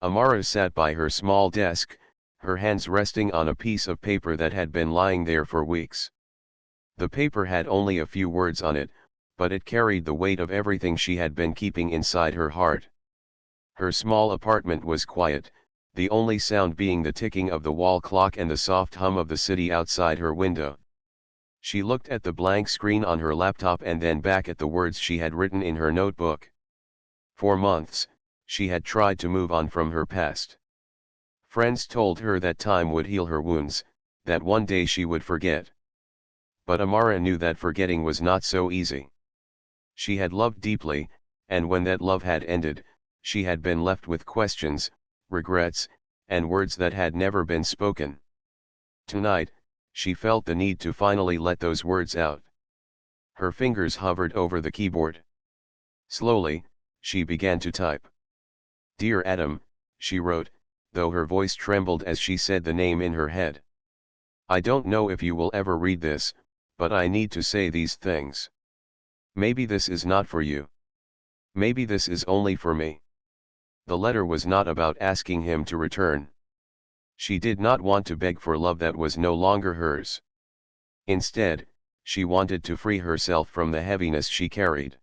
Amara sat by her small desk, her hands resting on a piece of paper that had been lying there for weeks. The paper had only a few words on it, but it carried the weight of everything she had been keeping inside her heart. Her small apartment was quiet, the only sound being the ticking of the wall clock and the soft hum of the city outside her window. She looked at the blank screen on her laptop and then back at the words she had written in her notebook. For months, she had tried to move on from her past. Friends told her that time would heal her wounds, that one day she would forget. But Amara knew that forgetting was not so easy. She had loved deeply, and when that love had ended, she had been left with questions, regrets, and words that had never been spoken. Tonight, she felt the need to finally let those words out. Her fingers hovered over the keyboard. Slowly, she began to type. "Dear Adam," she wrote, though her voice trembled as she said the name in her head. "I don't know if you will ever read this, but I need to say these things. Maybe this is not for you. Maybe this is only for me." The letter was not about asking him to return. She did not want to beg for love that was no longer hers. Instead, she wanted to free herself from the heaviness she carried.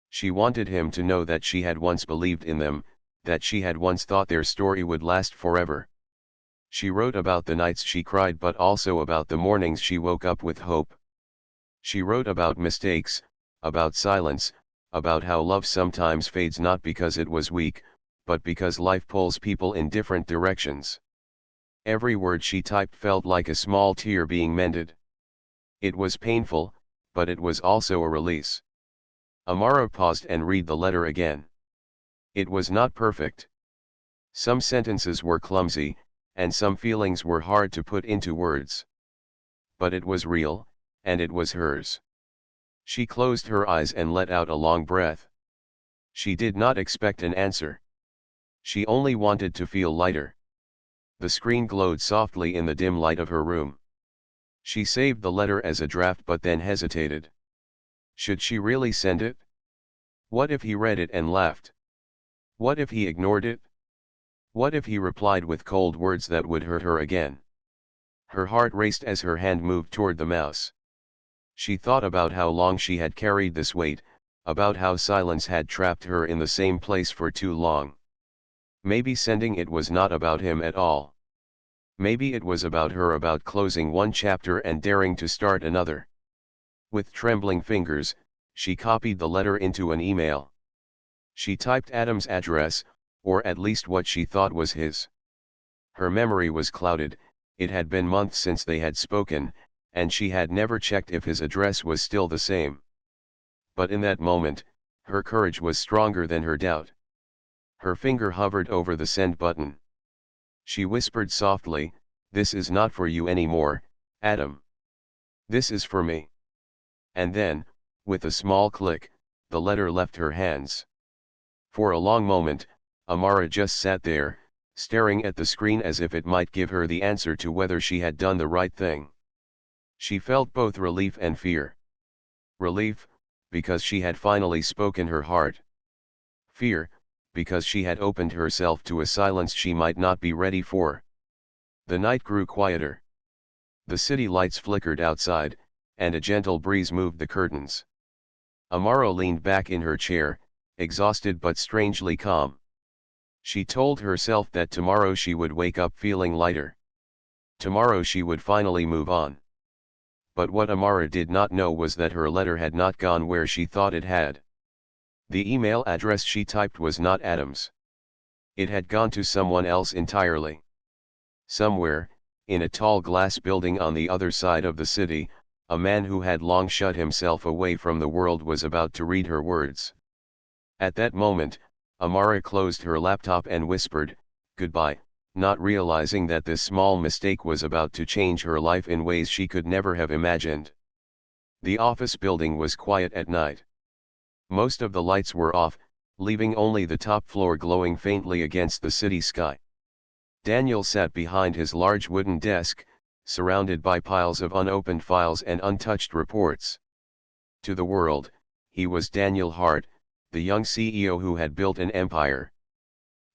She wanted him to know that she had once believed in them, that she had once thought their story would last forever. She wrote about the nights she cried but also about the mornings she woke up with hope. She wrote about mistakes, about silence, about how love sometimes fades not because it was weak, but because life pulls people in different directions. Every word she typed felt like a small tear being mended. It was painful, but it was also a release. Amara paused and read the letter again. It was not perfect. Some sentences were clumsy, and some feelings were hard to put into words. But it was real, and it was hers. She closed her eyes and let out a long breath. She did not expect an answer. She only wanted to feel lighter. The screen glowed softly in the dim light of her room. She saved the letter as a draft but then hesitated. Should she really send it? What if he read it and laughed? What if he ignored it? What if he replied with cold words that would hurt her again? Her heart raced as her hand moved toward the mouse. She thought about how long she had carried this weight, about how silence had trapped her in the same place for too long. Maybe sending it was not about him at all. Maybe it was about her, about closing one chapter and daring to start another. With trembling fingers, she copied the letter into an email. She typed Adam's address, or at least what she thought was his. Her memory was clouded, it had been months since they had spoken, and she had never checked if his address was still the same. But in that moment, her courage was stronger than her doubt. Her finger hovered over the send button. She whispered softly, "This is not for you anymore, Adam. This is for me." And then, with a small click, the letter left her hands. For a long moment, Amara just sat there, staring at the screen as if it might give her the answer to whether she had done the right thing. She felt both relief and fear. Relief, because she had finally spoken her heart. Fear, because she had opened herself to a silence she might not be ready for. The night grew quieter. The city lights flickered outside, and a gentle breeze moved the curtains. Amara leaned back in her chair, exhausted but strangely calm. She told herself that tomorrow she would wake up feeling lighter. Tomorrow she would finally move on. But what Amara did not know was that her letter had not gone where she thought it had. The email address she typed was not Adam's. It had gone to someone else entirely. Somewhere, in a tall glass building on the other side of the city, a man who had long shut himself away from the world was about to read her words. At that moment, Amara closed her laptop and whispered, "Goodbye," not realizing that this small mistake was about to change her life in ways she could never have imagined. The office building was quiet at night. Most of the lights were off, leaving only the top floor glowing faintly against the city sky. Daniel sat behind his large wooden desk, surrounded by piles of unopened files and untouched reports. To the world, he was Daniel Hart, the young CEO who had built an empire.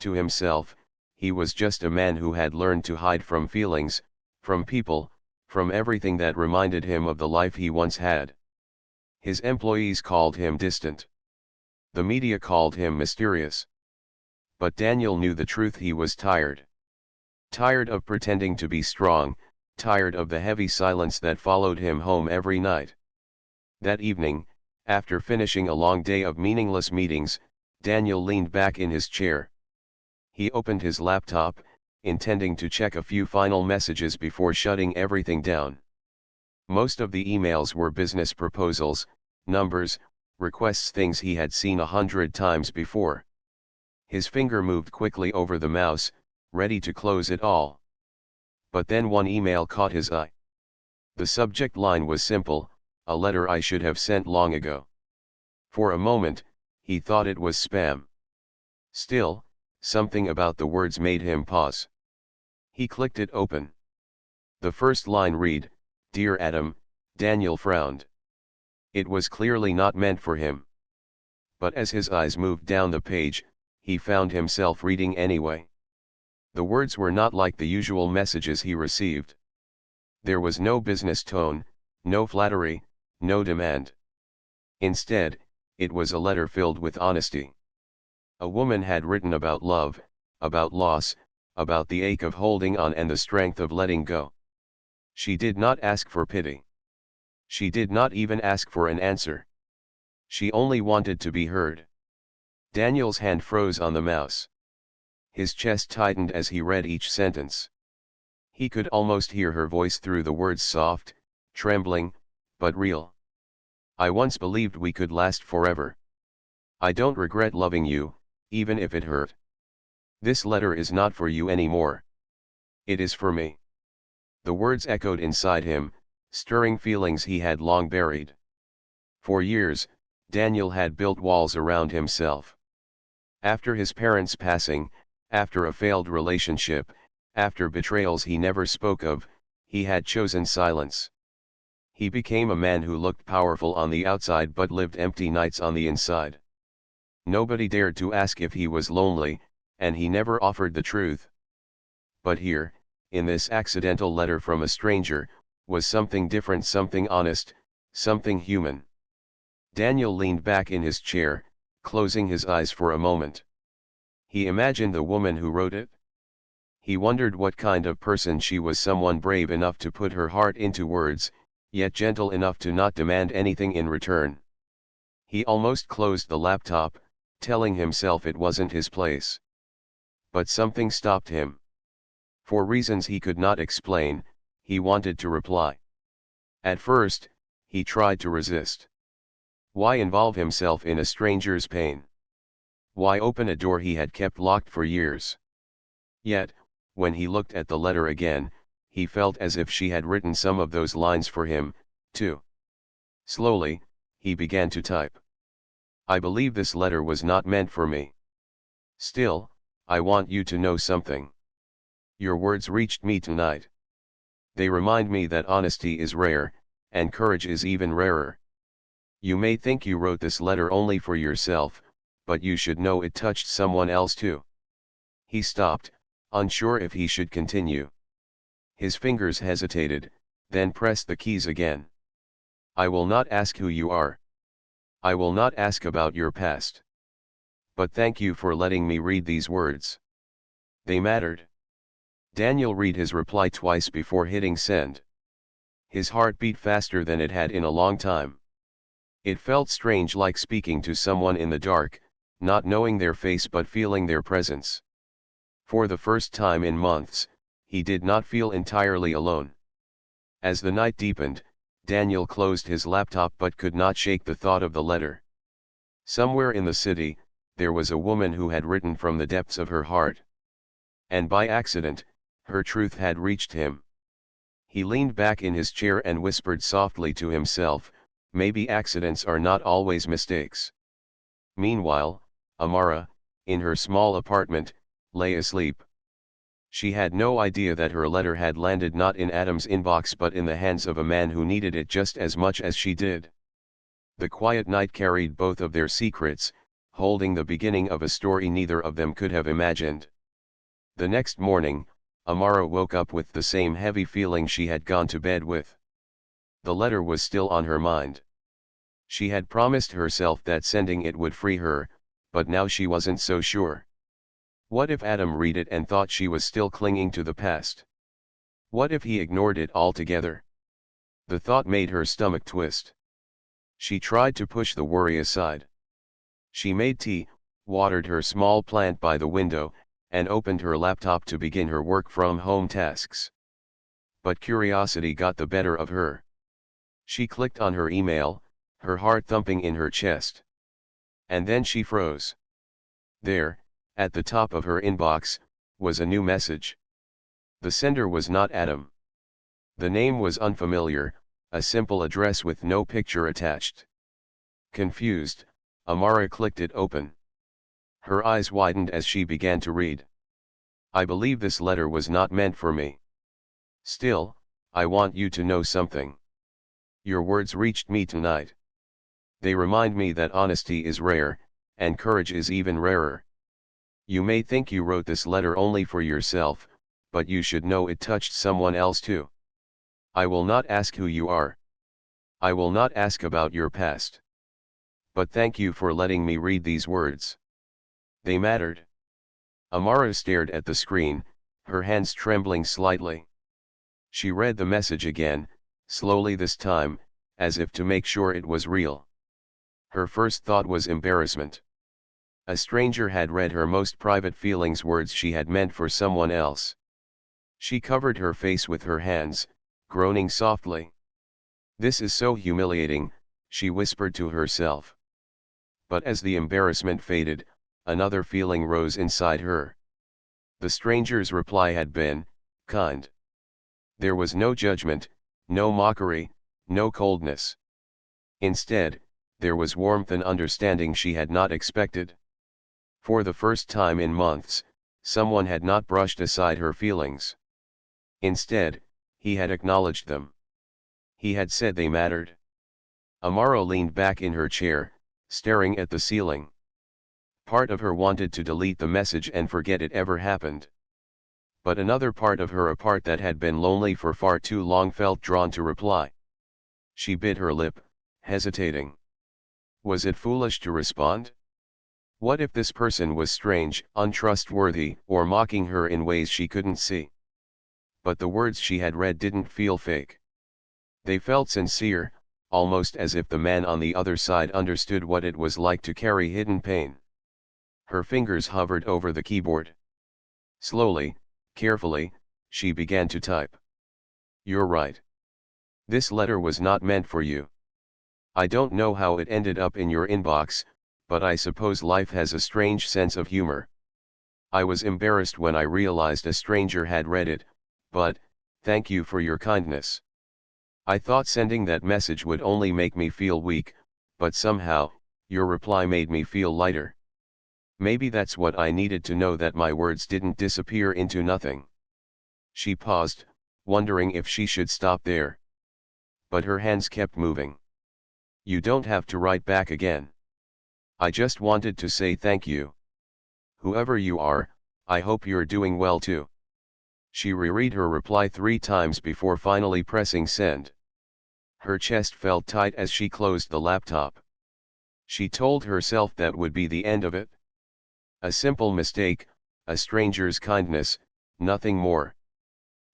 To himself, he was just a man who had learned to hide from feelings, from people, from everything that reminded him of the life he once had. His employees called him distant. The media called him mysterious. But Daniel knew the truth: he was tired. Tired of pretending to be strong, tired of the heavy silence that followed him home every night. That evening, after finishing a long day of meaningless meetings, Daniel leaned back in his chair. He opened his laptop, intending to check a few final messages before shutting everything down. Most of the emails were business proposals, numbers, requests, things he had seen 100 times before. His finger moved quickly over the mouse, ready to close it all. But then one email caught his eye. The subject line was simple: a letter I should have sent long ago. For a moment, he thought it was spam. Still, something about the words made him pause. He clicked it open. The first line read, "Dear Adam." Daniel frowned. It was clearly not meant for him. But as his eyes moved down the page, he found himself reading anyway. The words were not like the usual messages he received. There was no business tone, no flattery, no demand. Instead, it was a letter filled with honesty. A woman had written about love, about loss, about the ache of holding on and the strength of letting go. She did not ask for pity. She did not even ask for an answer. She only wanted to be heard. Daniel's hand froze on the mouse. His chest tightened as he read each sentence. He could almost hear her voice through the words, soft, trembling, but real. I once believed we could last forever. I don't regret loving you, even if it hurt. This letter is not for you anymore. It is for me. The words echoed inside him, stirring feelings he had long buried. For years, Daniel had built walls around himself. After his parents' passing, after a failed relationship, after betrayals he never spoke of, he had chosen silence. He became a man who looked powerful on the outside but lived empty nights on the inside. Nobody dared to ask if he was lonely, and he never offered the truth. But here, in this accidental letter from a stranger, was something different, something honest, something human. Daniel leaned back in his chair, closing his eyes for a moment. He imagined the woman who wrote it. He wondered what kind of person she was, someone brave enough to put her heart into words, yet gentle enough to not demand anything in return. He almost closed the laptop, telling himself it wasn't his place. But something stopped him. For reasons he could not explain, he wanted to reply. At first, he tried to resist. Why involve himself in a stranger's pain? Why open a door he had kept locked for years? Yet, when he looked at the letter again, he felt as if she had written some of those lines for him, too. Slowly, he began to type. I believe this letter was not meant for me. Still, I want you to know something. Your words reached me tonight. They remind me that honesty is rare, and courage is even rarer. You may think you wrote this letter only for yourself, but you should know it touched someone else too. He stopped, unsure if he should continue. His fingers hesitated, then pressed the keys again. I will not ask who you are. I will not ask about your past. But thank you for letting me read these words. They mattered. Daniel read his reply twice before hitting send. His heart beat faster than it had in a long time. It felt strange, like speaking to someone in the dark, not knowing their face but feeling their presence. For the first time in months, he did not feel entirely alone. As the night deepened, Daniel closed his laptop but could not shake the thought of the letter. Somewhere in the city, there was a woman who had written from the depths of her heart. And by accident, her truth had reached him. He leaned back in his chair and whispered softly to himself, maybe accidents are not always mistakes. Meanwhile, Amara, in her small apartment, lay asleep. She had no idea that her letter had landed not in Adam's inbox but in the hands of a man who needed it just as much as she did. The quiet night carried both of their secrets, holding the beginning of a story neither of them could have imagined. The next morning, Amara woke up with the same heavy feeling she had gone to bed with. The letter was still on her mind. She had promised herself that sending it would free her, but now she wasn't so sure. What if Adam read it and thought she was still clinging to the past? What if he ignored it altogether? The thought made her stomach twist. She tried to push the worry aside. She made tea, watered her small plant by the window, and opened her laptop to begin her work-from-home tasks. But curiosity got the better of her. She clicked on her email, her heart thumping in her chest. And then she froze. There, at the top of her inbox, was a new message. The sender was not Adam. The name was unfamiliar, a simple address with no picture attached. Confused, Amara clicked it open. Her eyes widened as she began to read. I believe this letter was not meant for me. Still, I want you to know something. Your words reached me tonight. They remind me that honesty is rare, and courage is even rarer. You may think you wrote this letter only for yourself, but you should know it touched someone else too. I will not ask who you are. I will not ask about your past. But thank you for letting me read these words. They mattered. Amara stared at the screen, her hands trembling slightly. She read the message again, slowly this time, as if to make sure it was real. Her first thought was embarrassment. A stranger had read her most private feelings, words she had meant for someone else. She covered her face with her hands, groaning softly. This is so humiliating, she whispered to herself. But as the embarrassment faded, another feeling rose inside her. The stranger's reply had been kind. There was no judgment, no mockery, no coldness. Instead, there was warmth and understanding she had not expected. For the first time in months, someone had not brushed aside her feelings. Instead, he had acknowledged them. He had said they mattered. Amara leaned back in her chair, staring at the ceiling. Part of her wanted to delete the message and forget it ever happened. But another part of her, a part that had been lonely for far too long, felt drawn to reply. She bit her lip, hesitating. Was it foolish to respond? What if this person was strange, untrustworthy, or mocking her in ways she couldn't see? But the words she had read didn't feel fake. They felt sincere, almost as if the man on the other side understood what it was like to carry hidden pain. Her fingers hovered over the keyboard. Slowly, carefully, she began to type. You're right. This letter was not meant for you. I don't know how it ended up in your inbox, but I suppose life has a strange sense of humor. I was embarrassed when I realized a stranger had read it, but, thank you for your kindness. I thought sending that message would only make me feel weak, but somehow, your reply made me feel lighter. Maybe that's what I needed to know, that my words didn't disappear into nothing. She paused, wondering if she should stop there. But her hands kept moving. You don't have to write back again. I just wanted to say thank you. Whoever you are, I hope you're doing well too. She reread her reply 3 times before finally pressing send. Her chest felt tight as she closed the laptop. She told herself that would be the end of it. A simple mistake, a stranger's kindness, nothing more.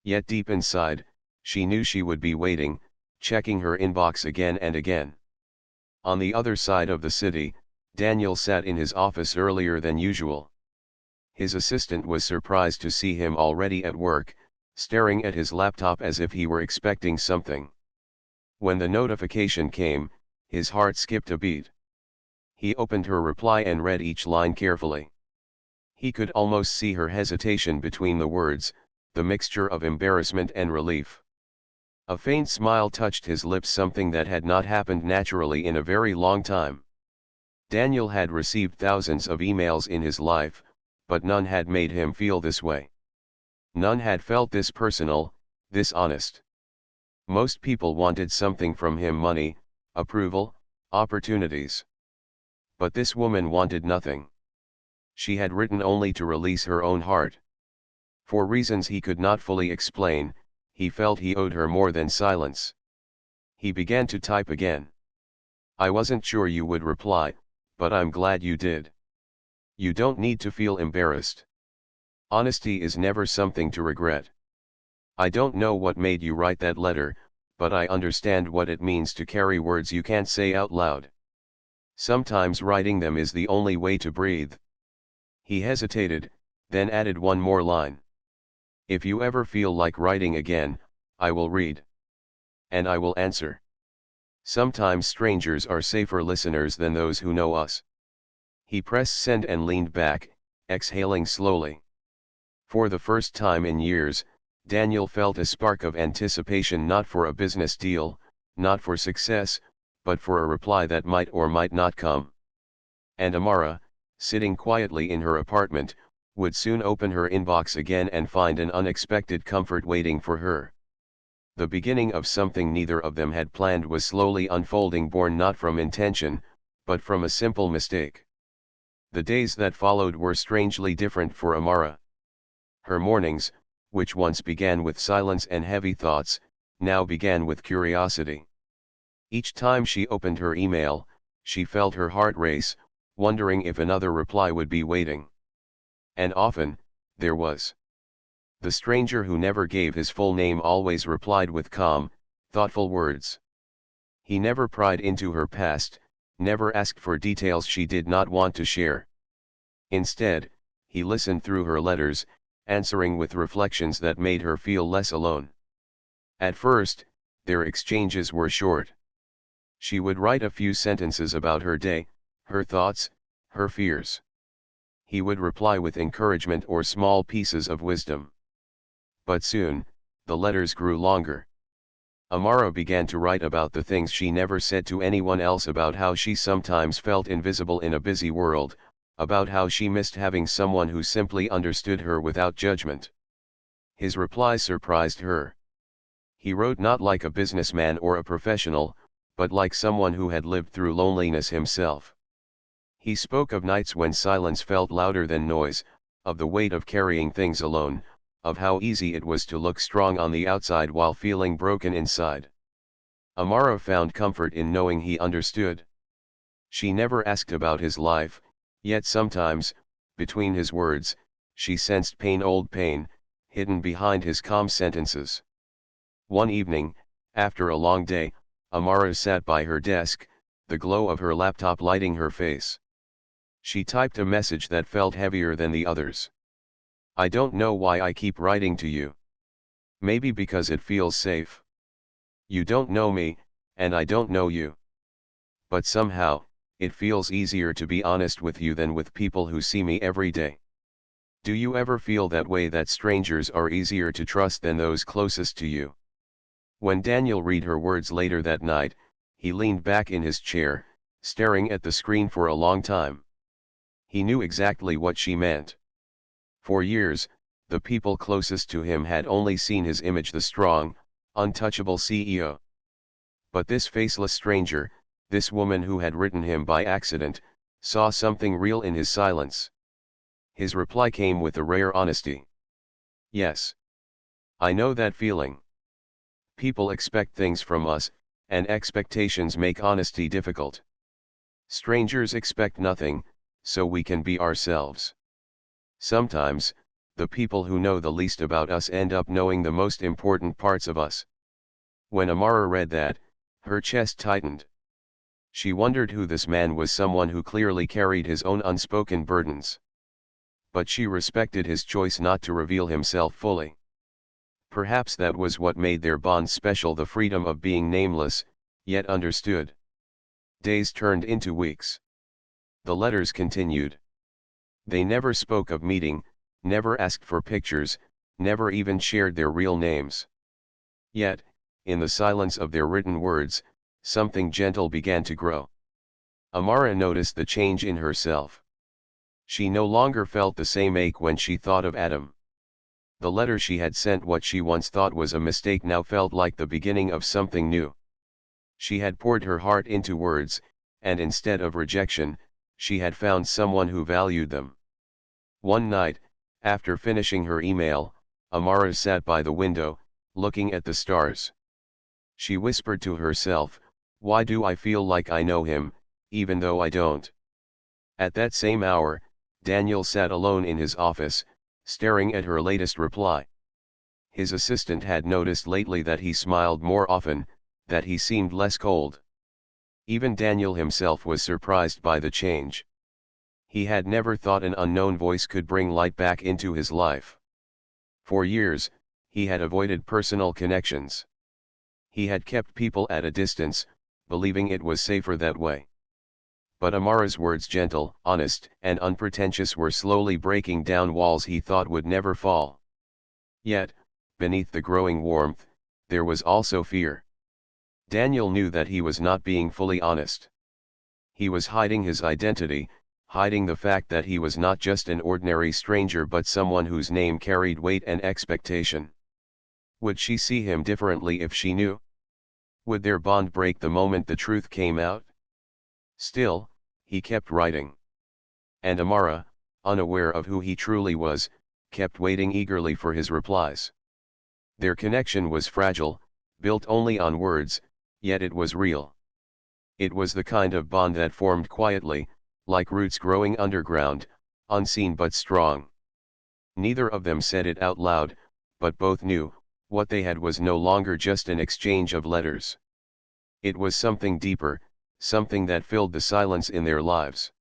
Yet deep inside, she knew she would be waiting, checking her inbox again and again. On the other side of the city, Daniel sat in his office earlier than usual. His assistant was surprised to see him already at work, staring at his laptop as if he were expecting something. When the notification came, his heart skipped a beat. He opened her reply and read each line carefully. He could almost see her hesitation between the words, the mixture of embarrassment and relief. A faint smile touched his lips, something that had not happened naturally in a very long time. Daniel had received thousands of emails in his life, but none had made him feel this way. None had felt this personal, this honest. Most people wanted something from him: money, approval, opportunities. But this woman wanted nothing. She had written only to release her own heart. For reasons he could not fully explain, he felt he owed her more than silence. He began to type again. I wasn't sure you would reply, but I'm glad you did. You don't need to feel embarrassed. Honesty is never something to regret. I don't know what made you write that letter, but I understand what it means to carry words you can't say out loud. Sometimes writing them is the only way to breathe. He hesitated, then added one more line. If you ever feel like writing again, I will read. And I will answer. Sometimes strangers are safer listeners than those who know us. He pressed send and leaned back, exhaling slowly. For the first time in years, Daniel felt a spark of anticipation, not for a business deal, not for success, but for a reply that might or might not come. And Amara, sitting quietly in her apartment, would soon open her inbox again and find an unexpected comfort waiting for her. The beginning of something neither of them had planned was slowly unfolding, born not from intention, but from a simple mistake. The days that followed were strangely different for Amara. Her mornings, which once began with silence and heavy thoughts, now began with curiosity. Each time she opened her email, she felt her heart race, wondering if another reply would be waiting. And often, there was. The stranger who never gave his full name always replied with calm, thoughtful words. He never pried into her past, never asked for details she did not want to share. Instead, he listened through her letters, answering with reflections that made her feel less alone. At first, their exchanges were short. She would write a few sentences about her day, her thoughts, her fears. He would reply with encouragement or small pieces of wisdom. But soon, the letters grew longer. Amara began to write about the things she never said to anyone else, about how she sometimes felt invisible in a busy world, about how she missed having someone who simply understood her without judgment. His replies surprised her. He wrote not like a businessman or a professional, but like someone who had lived through loneliness himself. He spoke of nights when silence felt louder than noise, of the weight of carrying things alone, of how easy it was to look strong on the outside while feeling broken inside. Amara found comfort in knowing he understood. She never asked about his life, yet sometimes, between his words, she sensed pain, old pain, hidden behind his calm sentences. One evening, after a long day, Amara sat by her desk, the glow of her laptop lighting her face. She typed a message that felt heavier than the others. I don't know why I keep writing to you. Maybe because it feels safe. You don't know me, and I don't know you. But somehow, it feels easier to be honest with you than with people who see me every day. Do you ever feel that way, that strangers are easier to trust than those closest to you? When Daniel read her words later that night, he leaned back in his chair, staring at the screen for a long time. He knew exactly what she meant. For years, the people closest to him had only seen his image, the strong, untouchable CEO. But this faceless stranger, this woman who had written him by accident, saw something real in his silence. His reply came with a rare honesty. Yes. I know that feeling. People expect things from us, and expectations make honesty difficult. Strangers expect nothing, so we can be ourselves. Sometimes, the people who know the least about us end up knowing the most important parts of us. When Amara read that, her chest tightened. She wondered who this man was, someone who clearly carried his own unspoken burdens. But she respected his choice not to reveal himself fully. Perhaps that was what made their bond special, the freedom of being nameless, yet understood. Days turned into weeks. The letters continued. They never spoke of meeting, never asked for pictures, never even shared their real names. Yet, in the silence of their written words, something gentle began to grow. Amara noticed the change in herself. She no longer felt the same ache when she thought of Adam. The letter she had sent, what she once thought was a mistake, now felt like the beginning of something new. She had poured her heart into words, and instead of rejection, she had found someone who valued them. One night, after finishing her email, Amara sat by the window, looking at the stars. She whispered to herself, "Why do I feel like I know him, even though I don't?" At that same hour, Daniel sat alone in his office, staring at her latest reply. His assistant had noticed lately that he smiled more often, that he seemed less cold. Even Daniel himself was surprised by the change. He had never thought an unknown voice could bring light back into his life. For years, he had avoided personal connections. He had kept people at a distance, believing it was safer that way. But Amara's words, gentle, honest, and unpretentious, were slowly breaking down walls he thought would never fall. Yet, beneath the growing warmth, there was also fear. Daniel knew that he was not being fully honest. He was hiding his identity, hiding the fact that he was not just an ordinary stranger but someone whose name carried weight and expectation. Would she see him differently if she knew? Would their bond break the moment the truth came out? Still, he kept writing. And Amara, unaware of who he truly was, kept waiting eagerly for his replies. Their connection was fragile, built only on words, yet it was real. It was the kind of bond that formed quietly, like roots growing underground, unseen but strong. Neither of them said it out loud, but both knew, what they had was no longer just an exchange of letters. It was something deeper, something that filled the silence in their lives.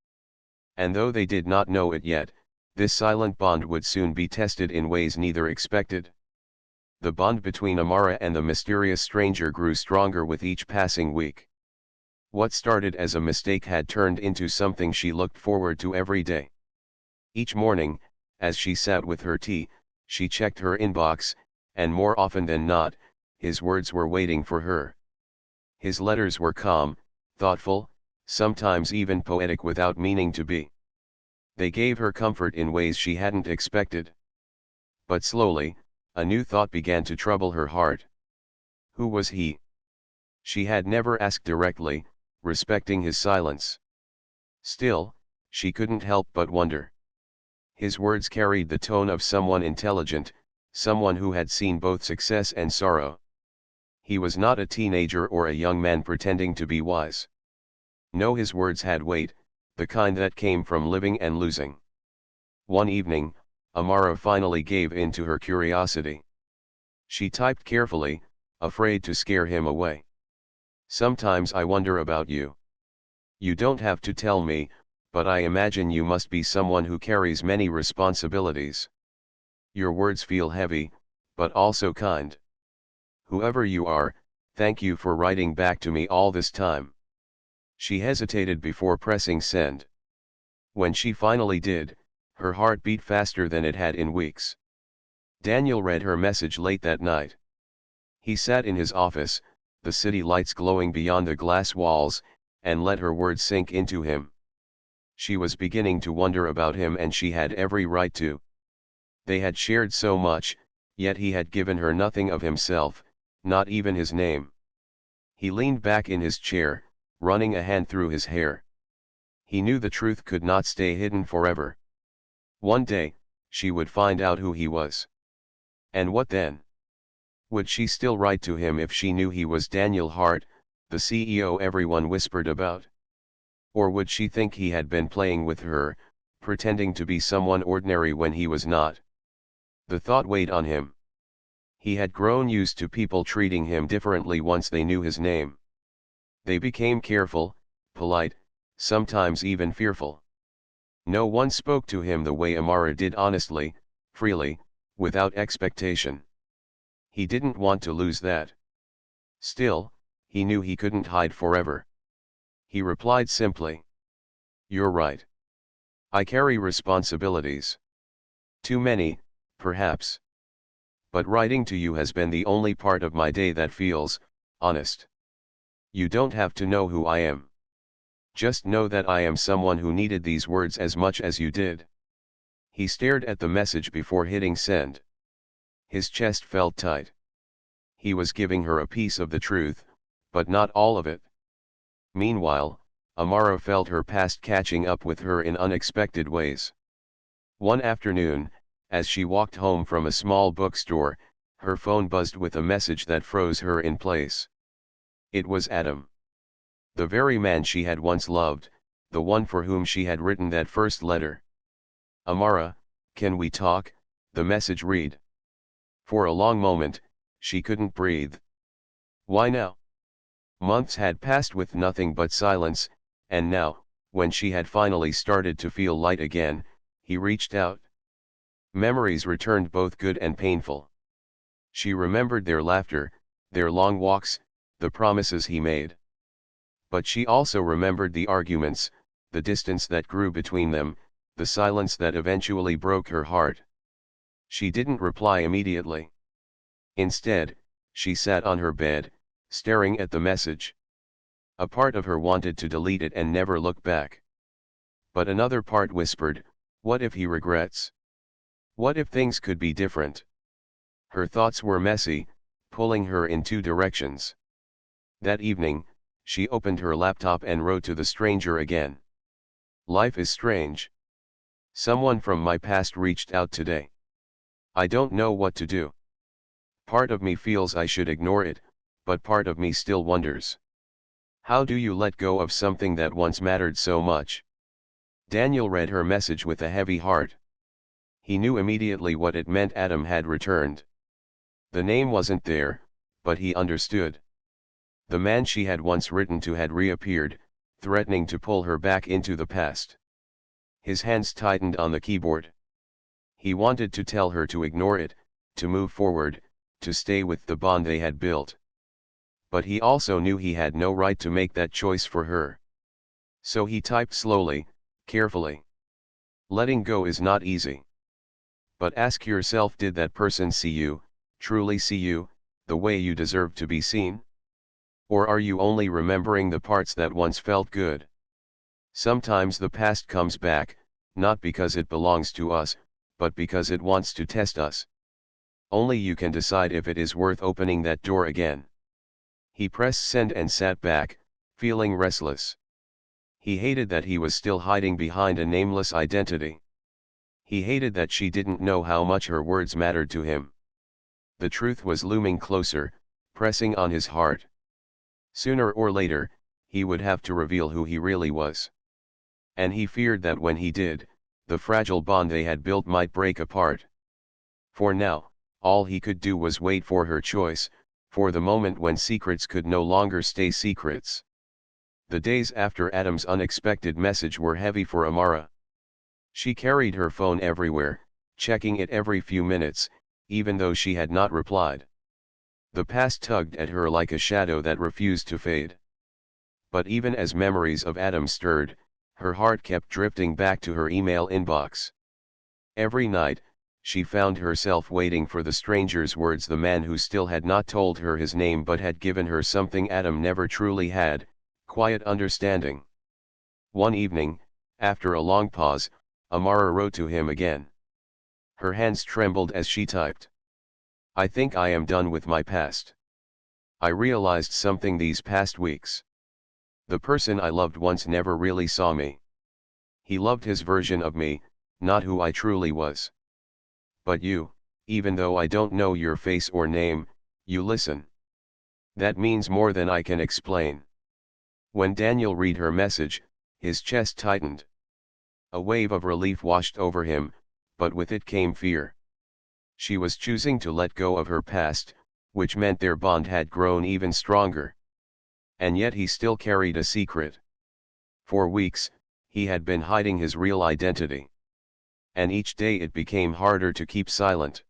And though they did not know it yet, this silent bond would soon be tested in ways neither expected. The bond between Amara and the mysterious stranger grew stronger with each passing week. What started as a mistake had turned into something she looked forward to every day. Each morning, as she sat with her tea, she checked her inbox, and more often than not, his words were waiting for her. His letters were calm, thoughtful, sometimes even poetic without meaning to be. They gave her comfort in ways she hadn't expected. But slowly, a new thought began to trouble her heart. Who was he? She had never asked directly, respecting his silence. Still, she couldn't help but wonder. His words carried the tone of someone intelligent, someone who had seen both success and sorrow. He was not a teenager or a young man pretending to be wise. No, his words had weight, the kind that came from living and losing. One evening, Amara finally gave in to her curiosity. She typed carefully, afraid to scare him away. "Sometimes I wonder about you. You don't have to tell me, but I imagine you must be someone who carries many responsibilities. Your words feel heavy, but also kind. Whoever you are, thank you for writing back to me all this time." She hesitated before pressing send. When she finally did, her heart beat faster than it had in weeks. Daniel read her message late that night. He sat in his office, the city lights glowing beyond the glass walls, and let her words sink into him. She was beginning to wonder about him, and she had every right to. They had shared so much, yet he had given her nothing of himself, not even his name. He leaned back in his chair, running a hand through his hair. He knew the truth could not stay hidden forever. One day, she would find out who he was. And what then? Would she still write to him if she knew he was Daniel Hart, the CEO everyone whispered about? Or would she think he had been playing with her, pretending to be someone ordinary when he was not? The thought weighed on him. He had grown used to people treating him differently once they knew his name. They became careful, polite, sometimes even fearful. No one spoke to him the way Amara did, honestly, freely, without expectation. He didn't want to lose that. Still, he knew he couldn't hide forever. He replied simply. "You're right. I carry responsibilities. Too many, perhaps. But writing to you has been the only part of my day that feels honest. You don't have to know who I am. Just know that I am someone who needed these words as much as you did." He stared at the message before hitting send. His chest felt tight. He was giving her a piece of the truth, but not all of it. Meanwhile, Amara felt her past catching up with her in unexpected ways. One afternoon, As she walked home from a small bookstore, her phone buzzed with a message that froze her in place. It was Adam. The very man she had once loved, the one for whom she had written that first letter. "Amara, can we talk?" the message read. For a long moment, she couldn't breathe. Why now? Months had passed with nothing but silence, and now, when she had finally started to feel light again, he reached out. Memories returned, both good and painful. She remembered their laughter, their long walks, the promises he made. But she also remembered the arguments, the distance that grew between them, the silence that eventually broke her heart. She didn't reply immediately. Instead, she sat on her bed, staring at the message. A part of her wanted to delete it and never look back. But another part whispered, what if he regrets? What if things could be different? Her thoughts were messy, pulling her in two directions. That evening, she opened her laptop and wrote to the stranger again. Life is strange. Someone from my past reached out today. I don't know what to do. Part of me feels I should ignore it, but part of me still wonders. How do you let go of something that once mattered so much? Daniel read her message with a heavy heart. He knew immediately what it meant. Adam had returned. The name wasn't there, but he understood. The man she had once written to had reappeared, threatening to pull her back into the past. His hands tightened on the keyboard. He wanted to tell her to ignore it, to move forward, to stay with the bond they had built. But he also knew he had no right to make that choice for her. So he typed slowly, carefully. Letting go is not easy. But ask yourself, did that person see you, truly see you, the way you deserve to be seen? Or are you only remembering the parts that once felt good? Sometimes the past comes back, not because it belongs to us, but because it wants to test us. Only you can decide if it is worth opening that door again. He pressed send and sat back, feeling restless. He hated that he was still hiding behind a nameless identity. He hated that she didn't know how much her words mattered to him. The truth was looming closer, pressing on his heart. Sooner or later, he would have to reveal who he really was. And he feared that when he did, the fragile bond they had built might break apart. For now, all he could do was wait for her choice, for the moment when secrets could no longer stay secrets. The days after Adam's unexpected message were heavy for Amara. She carried her phone everywhere, checking it every few minutes, even though she had not replied. The past tugged at her like a shadow that refused to fade. But even as memories of Adam stirred, her heart kept drifting back to her email inbox. Every night, she found herself waiting for the stranger's words, the man who still had not told her his name but had given her something Adam never truly had, quiet understanding. One evening, after a long pause, Amara wrote to him again. Her hands trembled as she typed. I think I am done with my past. I realized something these past weeks. The person I loved once never really saw me. He loved his version of me, not who I truly was. But you, even though I don't know your face or name, you listen. That means more than I can explain. When Daniel read her message, his chest tightened. A wave of relief washed over him, but with it came fear. She was choosing to let go of her past, which meant their bond had grown even stronger. And yet he still carried a secret. For weeks, he had been hiding his real identity. And each day it became harder to keep silent.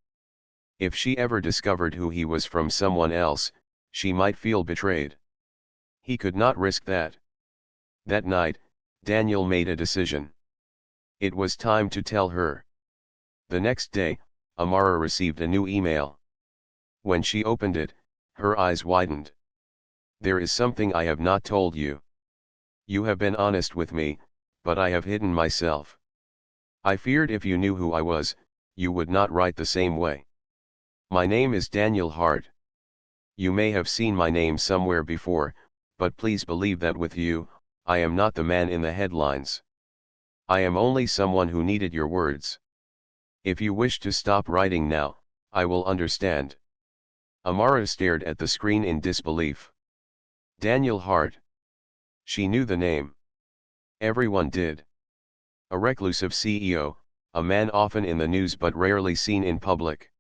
If she ever discovered who he was from someone else, she might feel betrayed. He could not risk that. That night, Daniel made a decision. It was time to tell her. The next day, Amara received a new email. When she opened it, her eyes widened. There is something I have not told you. You have been honest with me, but I have hidden myself. I feared if you knew who I was, you would not write the same way. My name is Daniel Hart. You may have seen my name somewhere before, but please believe that with you, I am not the man in the headlines. I am only someone who needed your words. If you wish to stop writing now, I will understand. Amara stared at the screen in disbelief. Daniel Hart. She knew the name. Everyone did. A reclusive CEO, a man often in the news but rarely seen in public.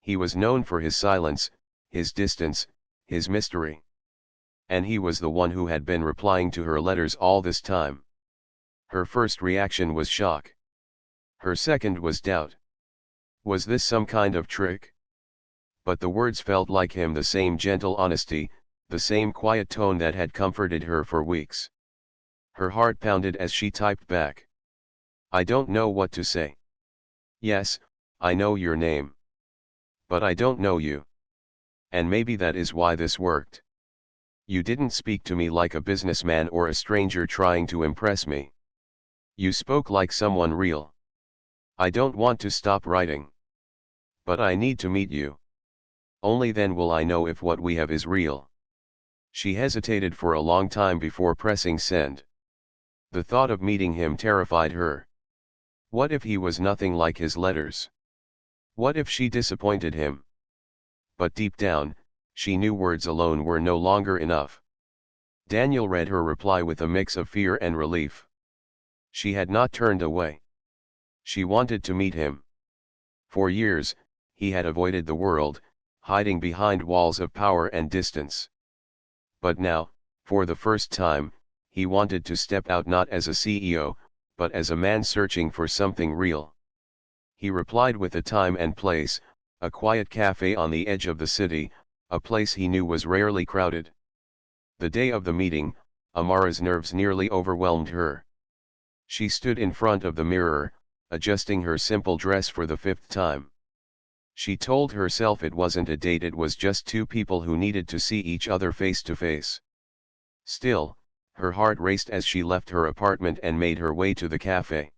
He was known for his silence, his distance, his mystery. And he was the one who had been replying to her letters all this time. Her first reaction was shock. Her second was doubt. Was this some kind of trick? But the words felt like him, the same gentle honesty, the same quiet tone that had comforted her for weeks. Her heart pounded as she typed back. I don't know what to say. Yes, I know your name. But I don't know you. And maybe that is why this worked. You didn't speak to me like a businessman or a stranger trying to impress me. You spoke like someone real. I don't want to stop writing. But I need to meet you. Only then will I know if what we have is real. She hesitated for a long time before pressing send. The thought of meeting him terrified her. What if he was nothing like his letters? What if she disappointed him? But deep down, she knew words alone were no longer enough. Daniel read her reply with a mix of fear and relief. She had not turned away. She wanted to meet him. For years, he had avoided the world, hiding behind walls of power and distance. But now, for the first time, he wanted to step out, not as a CEO, but as a man searching for something real. He replied with a time and place, a quiet cafe on the edge of the city, a place he knew was rarely crowded. The day of the meeting, Amara's nerves nearly overwhelmed her. She stood in front of the mirror, adjusting her simple dress for the 5th time. She told herself it wasn't a date, it was just two people who needed to see each other face to face. Still, her heart raced as she left her apartment and made her way to the cafe.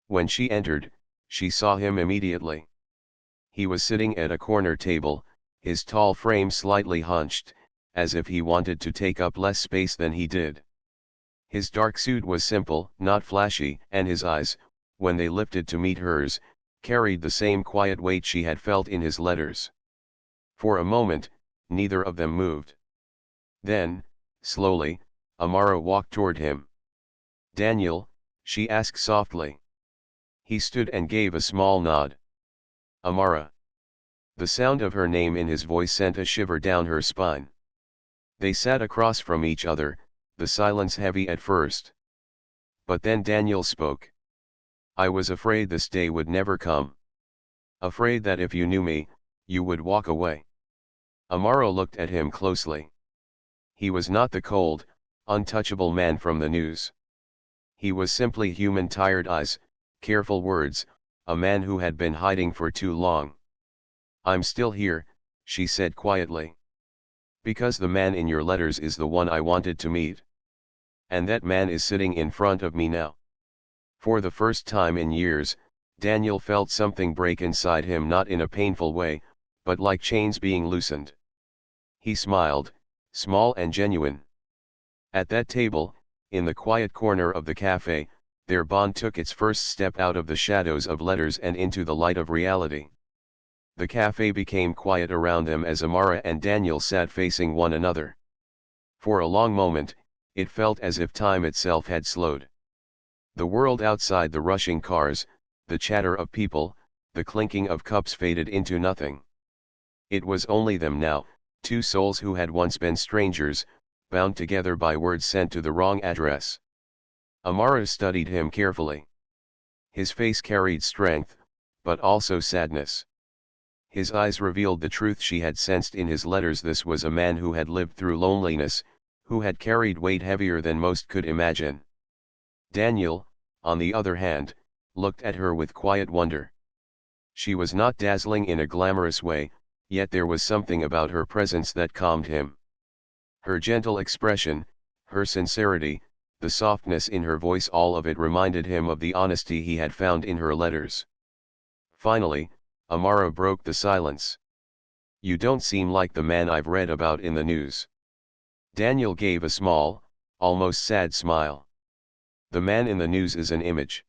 When she entered, she saw him immediately. He was sitting at a corner table, his tall frame slightly hunched, as if he wanted to take up less space than he did. His dark suit was simple, not flashy, and his eyes, when they lifted to meet hers, carried the same quiet weight she had felt in his letters. For a moment, neither of them moved. Then, slowly, Amara walked toward him. Daniel, she asked softly. He stood and gave a small nod. Amara. The sound of her name in his voice sent a shiver down her spine. They sat across from each other, the silence heavy at first. But then Daniel spoke. I was afraid this day would never come. Afraid that if you knew me, you would walk away. Amara looked at him closely. He was not the cold, untouchable man from the news. He was simply human, tired eyes, careful words, a man who had been hiding for too long. I'm still here, she said quietly. Because the man in your letters is the one I wanted to meet. And that man is sitting in front of me now. For the first time in years, Daniel felt something break inside him, not in a painful way, but like chains being loosened. He smiled, small and genuine. At that table, in the quiet corner of the cafe, their bond took its first step out of the shadows of letters and into the light of reality. The cafe became quiet around them as Amara and Daniel sat facing one another. For a long moment, it felt as if time itself had slowed. The world outside, the rushing cars, the chatter of people, the clinking of cups faded into nothing. It was only them now, two souls who had once been strangers, bound together by words sent to the wrong address. Amara studied him carefully. His face carried strength, but also sadness. His eyes revealed the truth she had sensed in his letters. This was a man who had lived through loneliness, who had carried weight heavier than most could imagine. Daniel, on the other hand, looked at her with quiet wonder. She was not dazzling in a glamorous way, yet there was something about her presence that calmed him. Her gentle expression, her sincerity, the softness in her voice, all of it reminded him of the honesty he had found in her letters. Finally, Amara broke the silence. You don't seem like the man I've read about in the news. Daniel gave a small, almost sad smile. The man in the news is an image.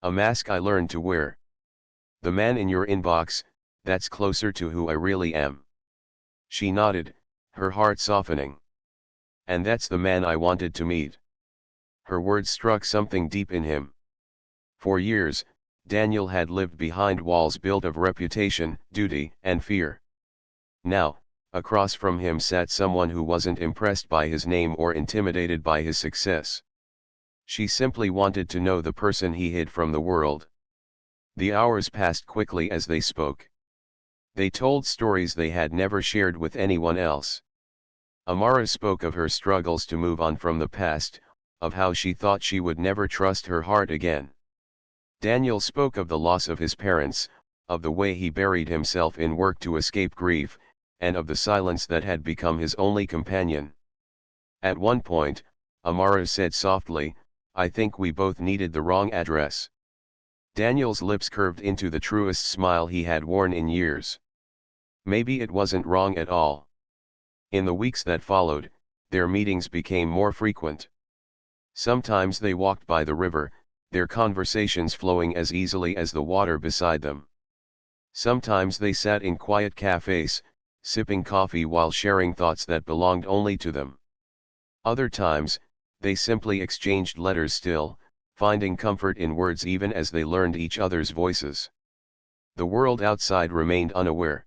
A mask I learned to wear. The man in your inbox, that's closer to who I really am. She nodded, her heart softening. And that's the man I wanted to meet. Her words struck something deep in him. For years, Daniel had lived behind walls built of reputation, duty, and fear. Now, across from him sat someone who wasn't impressed by his name or intimidated by his success. She simply wanted to know the person he hid from the world. The hours passed quickly as they spoke. They told stories they had never shared with anyone else. Amara spoke of her struggles to move on from the past, of how she thought she would never trust her heart again. Daniel spoke of the loss of his parents, of the way he buried himself in work to escape grief, and of the silence that had become his only companion. At one point, Amara said softly, "I think we both needed the wrong address." Daniel's lips curved into the truest smile he had worn in years. Maybe it wasn't wrong at all. In the weeks that followed, their meetings became more frequent. Sometimes they walked by the river, their conversations flowing as easily as the water beside them. Sometimes they sat in quiet cafes, sipping coffee while sharing thoughts that belonged only to them. Other times, they simply exchanged letters still, finding comfort in words even as they learned each other's voices. The world outside remained unaware.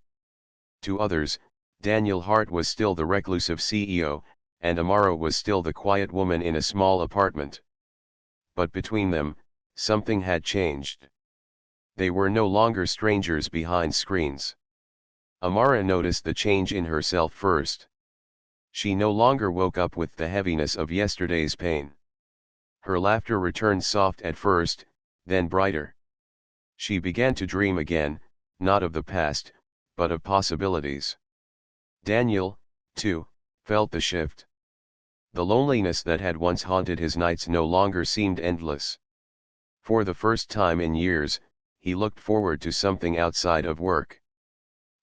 To others, Daniel Hart was still the reclusive CEO, and Amara was still the quiet woman in a small apartment. But between them, something had changed. They were no longer strangers behind screens. Amara noticed the change in herself first. She no longer woke up with the heaviness of yesterday's pain. Her laughter returned soft at first, then brighter. She began to dream again, not of the past, but of possibilities. Daniel, too, felt the shift. The loneliness that had once haunted his nights no longer seemed endless. For the first time in years, he looked forward to something outside of work.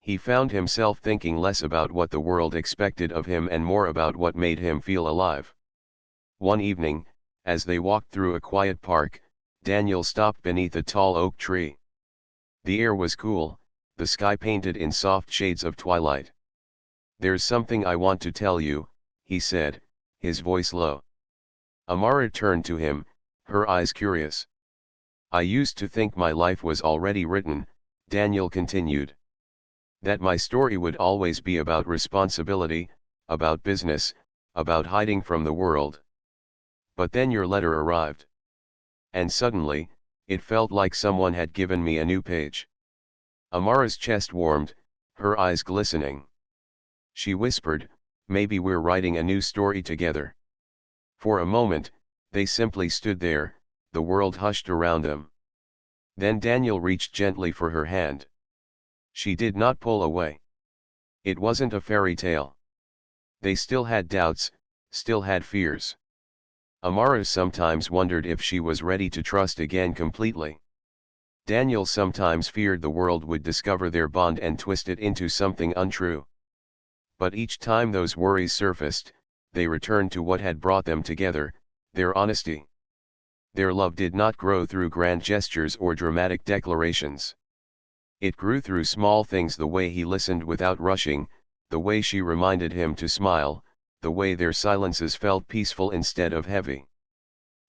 He found himself thinking less about what the world expected of him and more about what made him feel alive. One evening, as they walked through a quiet park, Daniel stopped beneath a tall oak tree. The air was cool, the sky painted in soft shades of twilight. "There's something I want to tell you," he said, his voice low. Amara turned to him, her eyes curious. "I used to think my life was already written," Daniel continued. "That my story would always be about responsibility, about business, about hiding from the world. But then your letter arrived. And suddenly, it felt like someone had given me a new page." Amara's chest warmed, her eyes glistening. She whispered, "Maybe we're writing a new story together." For a moment, they simply stood there, the world hushed around them. Then Daniel reached gently for her hand. She did not pull away. It wasn't a fairy tale. They still had doubts, still had fears. Amara sometimes wondered if she was ready to trust again completely. Daniel sometimes feared the world would discover their bond and twist it into something untrue. But each time those worries surfaced, they returned to what had brought them together, their honesty. Their love did not grow through grand gestures or dramatic declarations. It grew through small things: the way he listened without rushing, the way she reminded him to smile, the way their silences felt peaceful instead of heavy.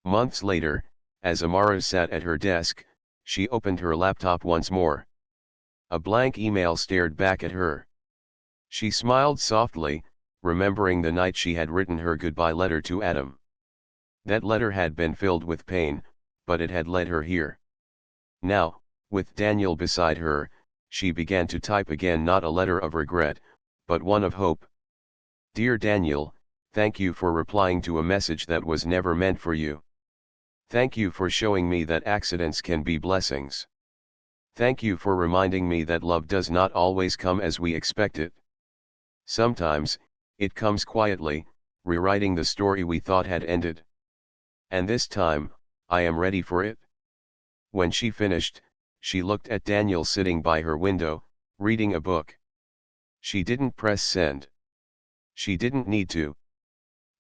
Months later, as Amara sat at her desk, she opened her laptop once more. A blank email stared back at her. She smiled softly, remembering the night she had written her goodbye letter to Adam. That letter had been filled with pain, but it had led her here. Now, with Daniel beside her, she began to type again, not a letter of regret, but one of hope. "Dear Daniel, thank you for replying to a message that was never meant for you. Thank you for showing me that accidents can be blessings. Thank you for reminding me that love does not always come as we expect it. Sometimes, it comes quietly, rewriting the story we thought had ended. And this time, I am ready for it." When she finished, she looked at Daniel sitting by her window, reading a book. She didn't press send. She didn't need to.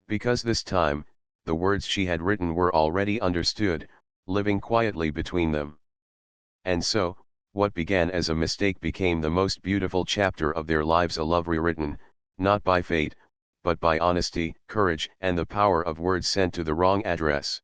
Because this time, the words she had written were already understood, living quietly between them. And so, what began as a mistake became the most beautiful chapter of their lives, a love rewritten, not by fate, but by honesty, courage, and the power of words sent to the wrong address.